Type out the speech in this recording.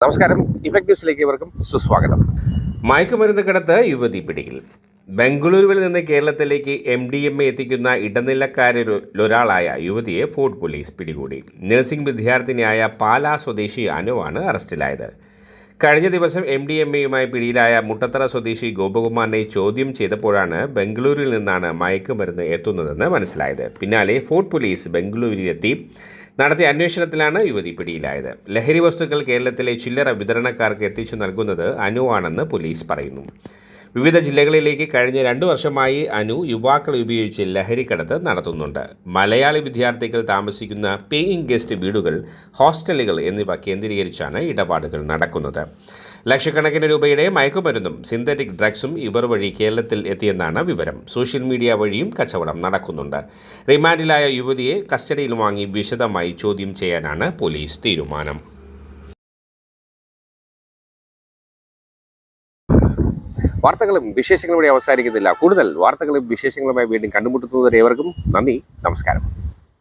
നമസ്കാരം. ഇഫക്ട് ന്യൂസിലേക്ക് ഇവർക്കും സുസ്വാഗതം. മയക്കുമരുന്ന് കടത്ത് യുവതി പിടിയിൽ. ബംഗളൂരുവിൽ നിന്ന് കേരളത്തിലേക്ക് MDMA എത്തിക്കുന്ന ഇടനിലക്കാരിലൊരാളായ യുവതിയെ ഫോർട്ട് പോലീസ് പിടികൂടി. നഴ്സിംഗ് വിദ്യാർത്ഥിനിയായ പാലാ സ്വദേശി അനുവാണ് അറസ്റ്റിലായത്. കഴിഞ്ഞ ദിവസം MDMAയുമായി പിടിയിലായ മുട്ടത്തറ സ്വദേശി ഗോപകുമാറിനെ ചോദ്യം ചെയ്തപ്പോഴാണ് ബംഗളൂരുവിൽ നിന്നാണ് മയക്കുമരുന്ന് എത്തുന്നതെന്ന് മനസ്സിലായത്. പിന്നാലെ ഫോർട്ട് പോലീസ് ബംഗളൂരുവിലെത്തി നടത്തിയ അന്വേഷണത്തിലാണ് യുവതി പിടിയിലായത്. ലഹരി വസ്തുക്കൾ കേരളത്തിലെ ചില്ലറ വിതരണക്കാർക്ക് എത്തിച്ചു നൽകുന്നത് അനുവാണെന്ന് പോലീസ് പറയുന്നു. വിവിധ ജില്ലകളിലേക്ക് കഴിഞ്ഞ 2 വർഷമായി അനു യുവാക്കളെ ഉപയോഗിച്ച് ലഹരിക്കടത്ത് നടത്തുന്നുണ്ട്. മലയാളി വിദ്യാർത്ഥികൾ താമസിക്കുന്ന പേയിങ് ഗസ്റ്റ് വീടുകൾ, ഹോസ്റ്റലുകൾ എന്നിവ കേന്ദ്രീകരിച്ചാണ് ഇടപാടുകൾ നടക്കുന്നത്. ലക്ഷക്കണക്കിന് രൂപയുടെ മയക്കുമരുന്നും സിന്തറ്റിക് ഡ്രഗ്സും ഇവർ വഴി കേരളത്തിൽ എത്തിയെന്നാണ് വിവരം. സോഷ്യൽ മീഡിയ വഴിയും കച്ചവടം നടക്കുന്നുണ്ട്. റിമാൻഡിലായ യുവതിയെ കസ്റ്റഡിയിൽ വാങ്ങി വിശദമായി ചോദ്യം ചെയ്യാനാണ് പോലീസ് തീരുമാനം. വാർത്തകളും വിശേഷങ്ങളും ഇവിടെ അവസാനിക്കുന്നില്ല. കൂടുതൽ വാർത്തകളും വിശേഷങ്ങളുമായി വീണ്ടും കണ്ടുമുട്ടുന്നവരെ ഏവർക്കും നന്ദി, നമസ്കാരം.